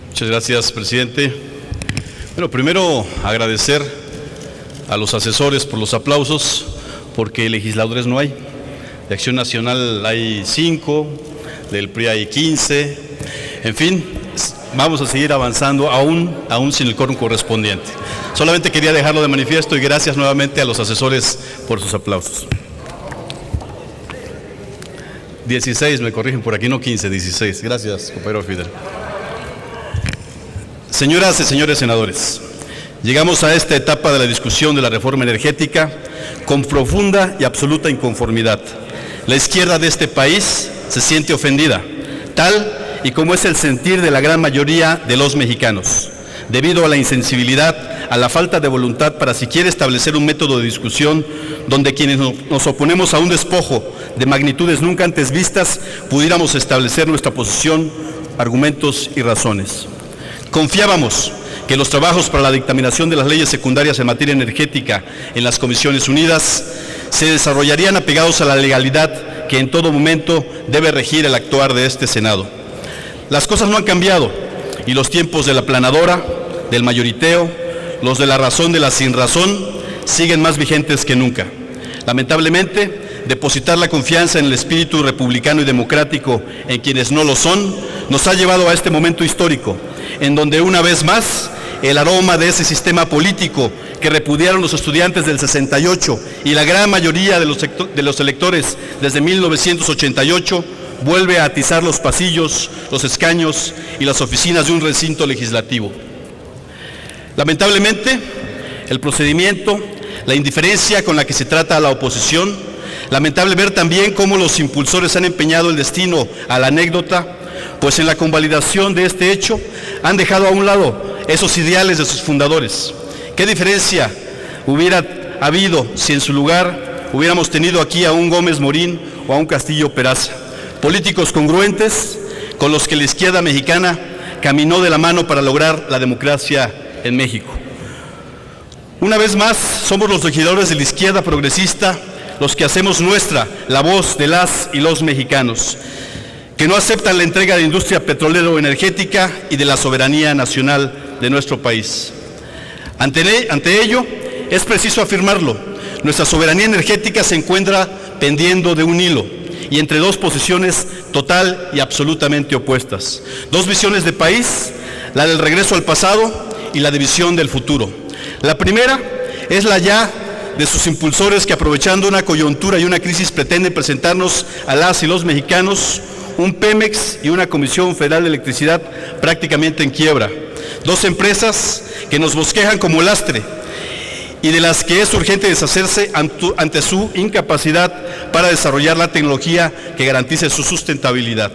Muchas gracias, presidente. Bueno, primero agradecer a los asesores por los aplausos, porque legisladores no hay. De Acción Nacional hay 5, del PRI hay 15, en fin, vamos a seguir avanzando aún sin el quórum correspondiente. Solamente quería dejarlo de manifiesto y gracias nuevamente a los asesores por sus aplausos. 16, me corrigen por aquí, no 15, 16. Gracias, compañero Fidel. Señoras y señores senadores, llegamos a esta etapa de la discusión de la reforma energética con profunda y absoluta inconformidad. La izquierda de este país se siente ofendida, tal y como es el sentir de la gran mayoría de los mexicanos, debido a la insensibilidad, a la falta de voluntad para siquiera establecer un método de discusión donde quienes nos oponemos a un despojo de magnitudes nunca antes vistas pudiéramos establecer nuestra posición, argumentos y razones. Confiábamos que los trabajos para la dictaminación de las leyes secundarias en materia energética en las Comisiones Unidas se desarrollarían apegados a la legalidad que en todo momento debe regir el actuar de este Senado. Las cosas no han cambiado y los tiempos de la aplanadora, del mayoriteo, los de la razón de la sinrazón, siguen más vigentes que nunca. Lamentablemente, depositar la confianza en el espíritu republicano y democrático en quienes no lo son, nos ha llevado a este momento histórico, en donde una vez más el aroma de ese sistema político que repudiaron los estudiantes del 68 y la gran mayoría de los electores desde 1988 vuelve a atizar los pasillos, los escaños y las oficinas de un recinto legislativo. Lamentablemente, el procedimiento, la indiferencia con la que se trata a la oposición, lamentable ver también cómo los impulsores han empeñado el destino a la anécdota, pues en la convalidación de este hecho han dejado a un lado esos ideales de sus fundadores. ¿Qué diferencia hubiera habido si en su lugar hubiéramos tenido aquí a un Gómez Morín o a un Castillo Peraza? Políticos congruentes con los que la izquierda mexicana caminó de la mano para lograr la democracia en México. Una vez más, somos los legisladores de la izquierda progresista los que hacemos nuestra la voz de las y los mexicanos, que no aceptan la entrega de industria petrolera o energética y de la soberanía nacional de nuestro país. Ante ello, es preciso afirmarlo, nuestra soberanía energética se encuentra pendiendo de un hilo y entre dos posiciones total y absolutamente opuestas. Dos visiones de país, la del regreso al pasado y la de visión del futuro. La primera es la ya de sus impulsores que, aprovechando una coyuntura y una crisis, pretenden presentarnos a las y los mexicanos un Pemex y una Comisión Federal de Electricidad prácticamente en quiebra. Dos empresas que nos bosquejan como lastre y de las que es urgente deshacerse ante su incapacidad para desarrollar la tecnología que garantice su sustentabilidad.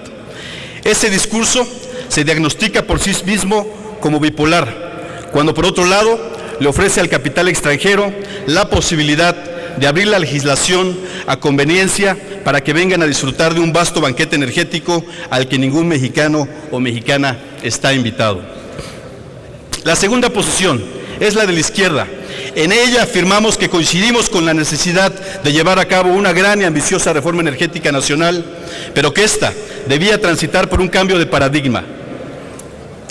Ese discurso se diagnostica por sí mismo como bipolar, cuando por otro lado le ofrece al capital extranjero la posibilidad de abrir la legislación a conveniencia para que vengan a disfrutar de un vasto banquete energético al que ningún mexicano o mexicana está invitado. La segunda posición es la de la izquierda. En ella afirmamos que coincidimos con la necesidad de llevar a cabo una gran y ambiciosa reforma energética nacional, pero que ésta debía transitar por un cambio de paradigma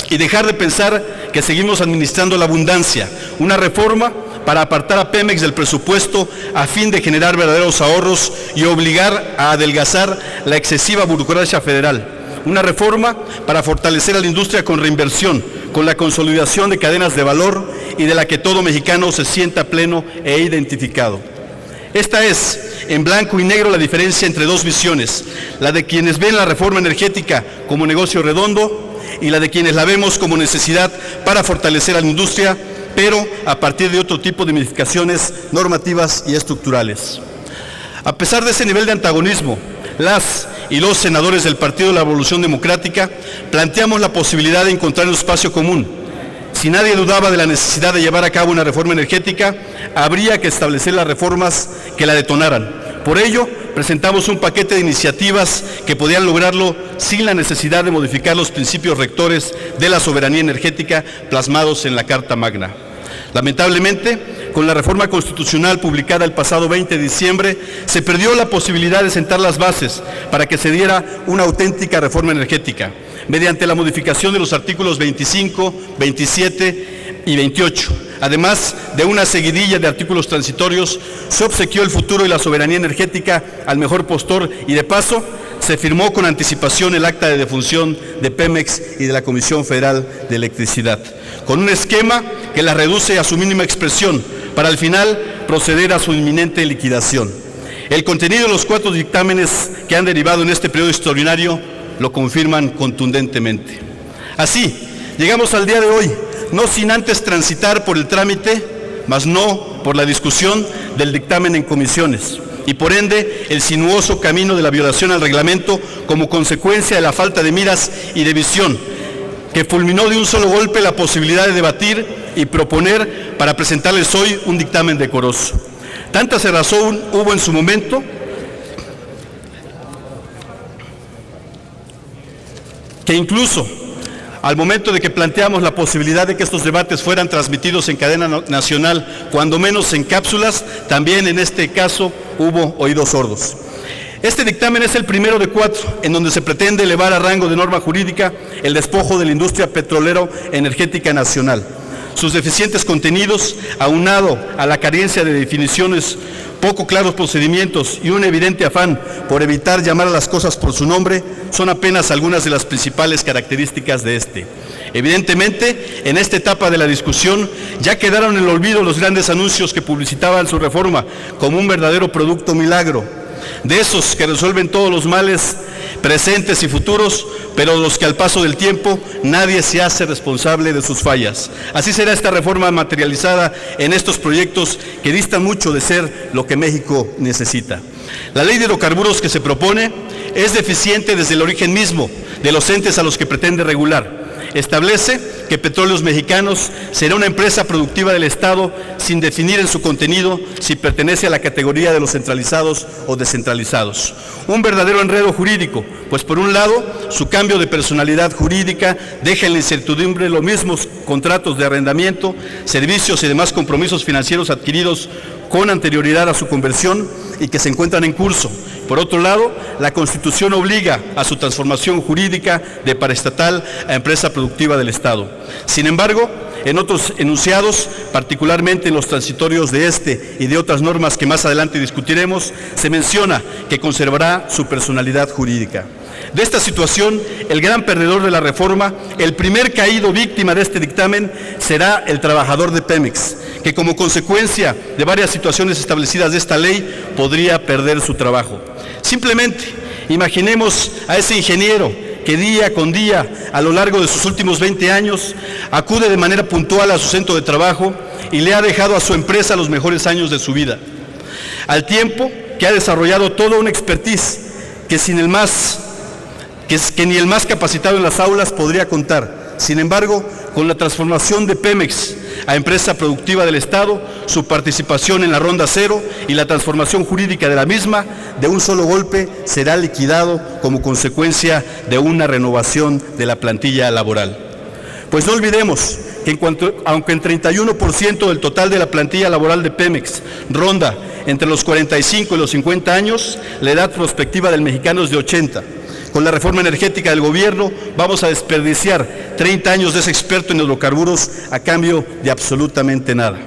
y dejar de pensar que seguimos administrando la abundancia, una reforma para apartar a Pemex del presupuesto a fin de generar verdaderos ahorros y obligar a adelgazar la excesiva burocracia federal. Una reforma para fortalecer a la industria con reinversión, con la consolidación de cadenas de valor y de la que todo mexicano se sienta pleno e identificado. Esta es, en blanco y negro, la diferencia entre dos visiones, la de quienes ven la reforma energética como negocio redondo y la de quienes la vemos como necesidad para fortalecer a la industria, pero a partir de otro tipo de modificaciones normativas y estructurales. A pesar de ese nivel de antagonismo, las y los senadores del Partido de la Revolución Democrática planteamos la posibilidad de encontrar un espacio común. Si nadie dudaba de la necesidad de llevar a cabo una reforma energética, habría que establecer las reformas que la detonaran. Por ello, presentamos un paquete de iniciativas que podían lograrlo sin la necesidad de modificar los principios rectores de la soberanía energética plasmados en la Carta Magna. Lamentablemente, con la reforma constitucional publicada el pasado 20 de diciembre, se perdió la posibilidad de sentar las bases para que se diera una auténtica reforma energética, mediante la modificación de los artículos 25, 27 y 28. Además de una seguidilla de artículos transitorios, se obsequió el futuro y la soberanía energética al mejor postor y, de paso, se firmó con anticipación el acta de defunción de Pemex y de la Comisión Federal de Electricidad, con un esquema que la reduce a su mínima expresión, para al final proceder a su inminente liquidación. El contenido de los 4 dictámenes que han derivado en este periodo extraordinario lo confirman contundentemente. Así, llegamos al día de hoy, no sin antes transitar por el trámite, mas no por la discusión del dictamen en comisiones, y por ende el sinuoso camino de la violación al reglamento como consecuencia de la falta de miras y de visión, que fulminó de un solo golpe la posibilidad de debatir y proponer para presentarles hoy un dictamen decoroso. Tanta cerrazón hubo en su momento que incluso al momento de que planteamos la posibilidad de que estos debates fueran transmitidos en cadena nacional, cuando menos en cápsulas, también en este caso hubo oídos sordos. Este dictamen es el primero de 4 en donde se pretende elevar a rango de norma jurídica el despojo de la industria petrolero energética nacional. Sus deficientes contenidos, aunado a la carencia de definiciones, poco claros procedimientos y un evidente afán por evitar llamar a las cosas por su nombre, son apenas algunas de las principales características de este. Evidentemente, en esta etapa de la discusión ya quedaron en el olvido los grandes anuncios que publicitaban su reforma como un verdadero producto milagro, de esos que resuelven todos los males presentes y futuros, pero los que al paso del tiempo nadie se hace responsable de sus fallas. Así será esta reforma materializada en estos proyectos que distan mucho de ser lo que México necesita. La ley de hidrocarburos que se propone es deficiente desde el origen mismo de los entes a los que pretende regular. Establece que Petróleos Mexicanos será una empresa productiva del Estado sin definir en su contenido si pertenece a la categoría de los centralizados o descentralizados. Un verdadero enredo jurídico, pues por un lado, su cambio de personalidad jurídica deja en la incertidumbre los mismos contratos de arrendamiento, servicios y demás compromisos financieros adquiridos con anterioridad a su conversión y que se encuentran en curso. Por otro lado, la Constitución obliga a su transformación jurídica de paraestatal a empresa productiva del Estado. Sin embargo, en otros enunciados, particularmente en los transitorios de este y de otras normas que más adelante discutiremos, se menciona que conservará su personalidad jurídica. De esta situación, el gran perdedor de la reforma, el primer caído víctima de este dictamen, será el trabajador de Pemex, que como consecuencia de varias situaciones establecidas de esta ley, podría perder su trabajo. Simplemente, imaginemos a ese ingeniero que día con día, a lo largo de sus últimos 20 años, acude de manera puntual a su centro de trabajo y le ha dejado a su empresa los mejores años de su vida, al tiempo que ha desarrollado toda una expertise que ni el más capacitado en las aulas podría contar. Sin embargo, con la transformación de Pemex a empresa productiva del Estado, su participación en la ronda cero y la transformación jurídica de la misma, de un solo golpe será liquidado como consecuencia de una renovación de la plantilla laboral. Pues no olvidemos que aunque el 31% del total de la plantilla laboral de Pemex ronda entre los 45 y los 50 años, la edad prospectiva del mexicano es de 80. Con la reforma energética del gobierno vamos a desperdiciar 30 años de ese experto en hidrocarburos a cambio de absolutamente nada.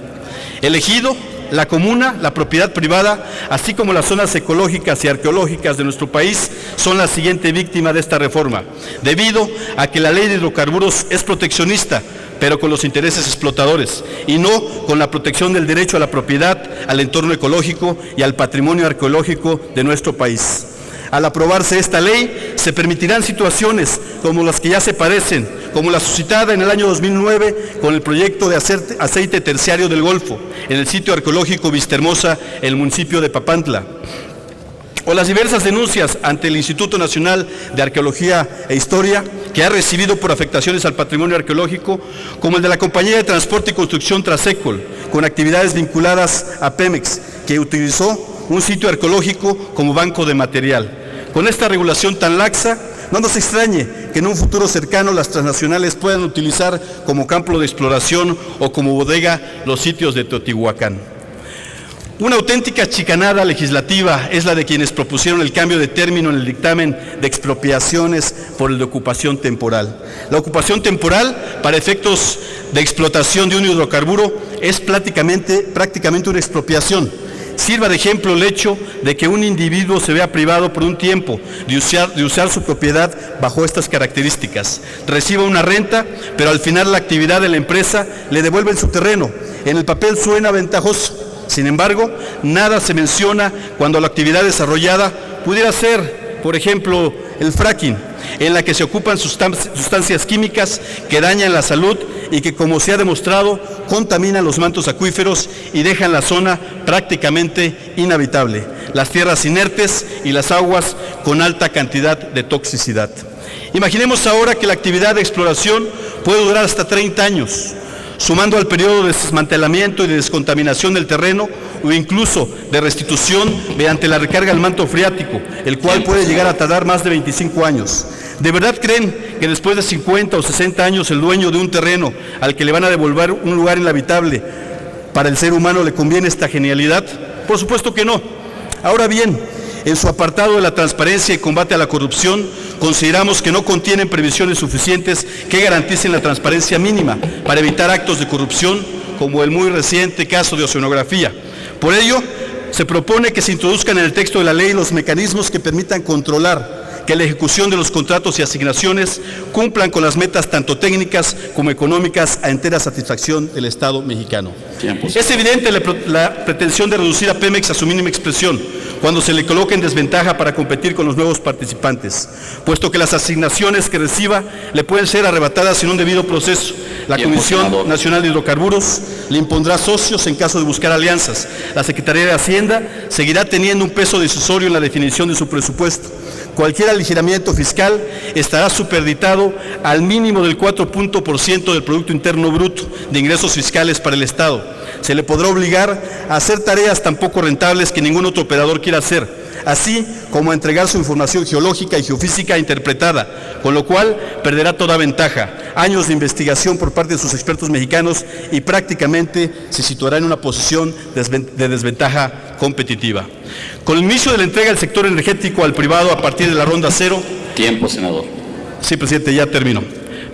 El ejido, la comuna, la propiedad privada, así como las zonas ecológicas y arqueológicas de nuestro país son la siguiente víctima de esta reforma, debido a que la ley de hidrocarburos es proteccionista, pero con los intereses explotadores, y no con la protección del derecho a la propiedad, al entorno ecológico y al patrimonio arqueológico de nuestro país. Al aprobarse esta ley, se permitirán situaciones como las que ya se padecen, como la suscitada en el año 2009 con el proyecto de aceite terciario del Golfo, en el sitio arqueológico Vistahermosa, en el municipio de Papantla, o las diversas denuncias ante el Instituto Nacional de Arqueología e Historia, que ha recibido por afectaciones al patrimonio arqueológico, como el de la Compañía de Transporte y Construcción Trasecol, con actividades vinculadas a Pemex, que utilizó un sitio arqueológico como banco de material. Con esta regulación tan laxa, No nos extrañe que en un futuro cercano las transnacionales puedan utilizar como campo de exploración o como bodega los sitios de Teotihuacán. Una auténtica chicanada legislativa es la de quienes propusieron el cambio de término en el dictamen de expropiaciones por el de ocupación temporal. La ocupación temporal, para efectos de explotación de un hidrocarburo, es prácticamente una expropiación. Sirva de ejemplo el hecho de que un individuo se vea privado por un tiempo de usar su propiedad bajo estas características. Reciba una renta, pero al final la actividad de la empresa le devuelve su terreno. En el papel suena ventajoso. Sin embargo, nada se menciona cuando la actividad desarrollada pudiera ser, por ejemplo, el fracking, en la que se ocupan sustancias químicas que dañan la salud y que, como se ha demostrado, contaminan los mantos acuíferos y dejan la zona prácticamente inhabitable, las tierras inertes y las aguas con alta cantidad de toxicidad. Imaginemos ahora que la actividad de exploración puede durar hasta 30 años, sumando al periodo de desmantelamiento y de descontaminación del terreno o incluso de restitución mediante la recarga del manto freático, el cual puede llegar a tardar más de 25 años. ¿De verdad creen que después de 50 o 60 años el dueño de un terreno al que le van a devolver un lugar inhabitable para el ser humano le conviene esta genialidad? Por supuesto que no. Ahora bien, en su apartado de la transparencia y combate a la corrupción, consideramos que no contienen previsiones suficientes que garanticen la transparencia mínima para evitar actos de corrupción, como el muy reciente caso de oceanografía. Por ello, se propone que se introduzcan en el texto de la ley los mecanismos que permitan controlar que la ejecución de los contratos y asignaciones cumplan con las metas tanto técnicas como económicas a entera satisfacción del Estado mexicano. Es evidente la pretensión de reducir a Pemex a su mínima expresión cuando se le coloque en desventaja para competir con los nuevos participantes, puesto que las asignaciones que reciba le pueden ser arrebatadas sin un debido proceso. La Comisión Nacional de Hidrocarburos le impondrá socios en caso de buscar alianzas. La Secretaría de Hacienda seguirá teniendo un peso decisorio en la definición de su presupuesto. Cualquier aligeramiento fiscal estará supeditado al mínimo del 4% del Producto Interno Bruto de ingresos fiscales para el Estado. Se le podrá obligar a hacer tareas tan poco rentables que ningún otro operador quiera hacer, así como a entregar su información geológica y geofísica interpretada, con lo cual perderá toda ventaja, años de investigación por parte de sus expertos mexicanos y prácticamente se situará en una posición de desventaja competitiva. Con el inicio de la entrega del sector energético al privado a partir de la ronda cero... Tiempo, senador. Sí, presidente, ya termino.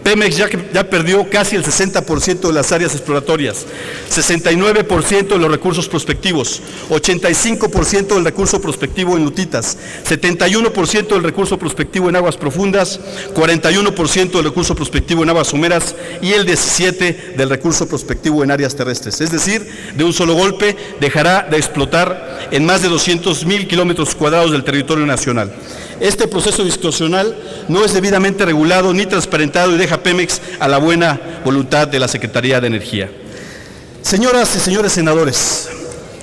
Pemex ya perdió casi el 60% de las áreas exploratorias, 69% de los recursos prospectivos, 85% del recurso prospectivo en lutitas, 71% del recurso prospectivo en aguas profundas, 41% del recurso prospectivo en aguas someras y el 17% del recurso prospectivo en áreas terrestres. Es decir, de un solo golpe dejará de explotar en más de 200,000 kilómetros cuadrados del territorio nacional. Este proceso discrecional no es debidamente regulado ni transparentado y deja a Pemex a la buena voluntad de la Secretaría de Energía. Señoras y señores senadores,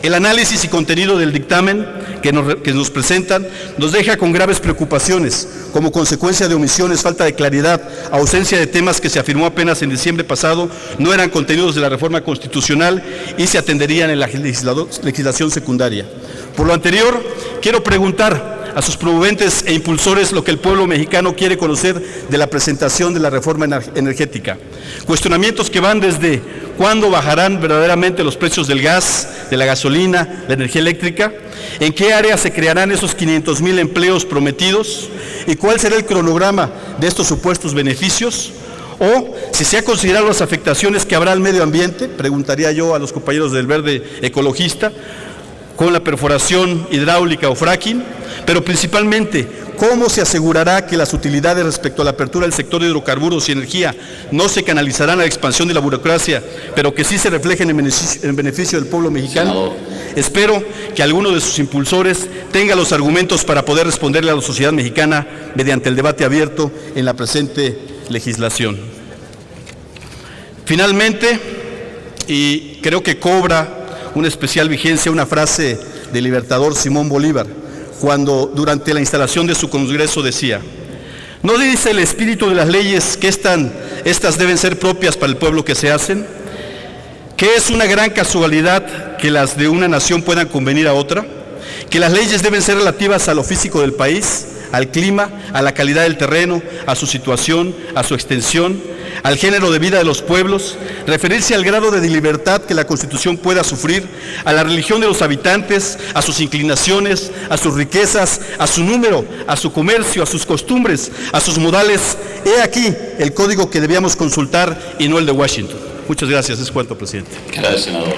el análisis y contenido del dictamen que nos presentan nos deja con graves preocupaciones como consecuencia de omisiones, falta de claridad, ausencia de temas que se afirmó apenas en diciembre pasado no eran contenidos de la reforma constitucional y se atenderían en la legislación secundaria. Por lo anterior, quiero preguntar a sus promoventes e impulsores lo que el pueblo mexicano quiere conocer de la presentación de la reforma energética. Cuestionamientos que van desde cuándo bajarán verdaderamente los precios del gas, de la gasolina, la energía eléctrica, en qué áreas se crearán esos 500,000 empleos prometidos y cuál será el cronograma de estos supuestos beneficios, o si se ha considerado las afectaciones que habrá al medio ambiente, preguntaría yo a los compañeros del Verde Ecologista, con la perforación hidráulica o fracking, pero principalmente, ¿cómo se asegurará que las utilidades respecto a la apertura del sector de hidrocarburos y energía no se canalizarán a la expansión de la burocracia, pero que sí se reflejen en beneficio del pueblo mexicano? Senador. Espero que alguno de sus impulsores tenga los argumentos para poder responderle a la sociedad mexicana mediante el debate abierto en la presente legislación. Finalmente, y creo que cobra una especial vigencia una frase del libertador Simón Bolívar, cuando durante la instalación de su congreso decía: ¿no dice el espíritu de las leyes que estas deben ser propias para el pueblo que se hacen? ¿Que es una gran casualidad que las de una nación puedan convenir a otra? ¿Que las leyes deben ser relativas a lo físico del país, al clima, a la calidad del terreno, a su situación, a su extensión, al género de vida de los pueblos, referirse al grado de libertad que la Constitución pueda sufrir, a la religión de los habitantes, a sus inclinaciones, a sus riquezas, a su número, a su comercio, a sus costumbres, a sus modales. He aquí el código que debíamos consultar y no el de Washington. Muchas gracias. Es cuanto, presidente. Gracias, senador.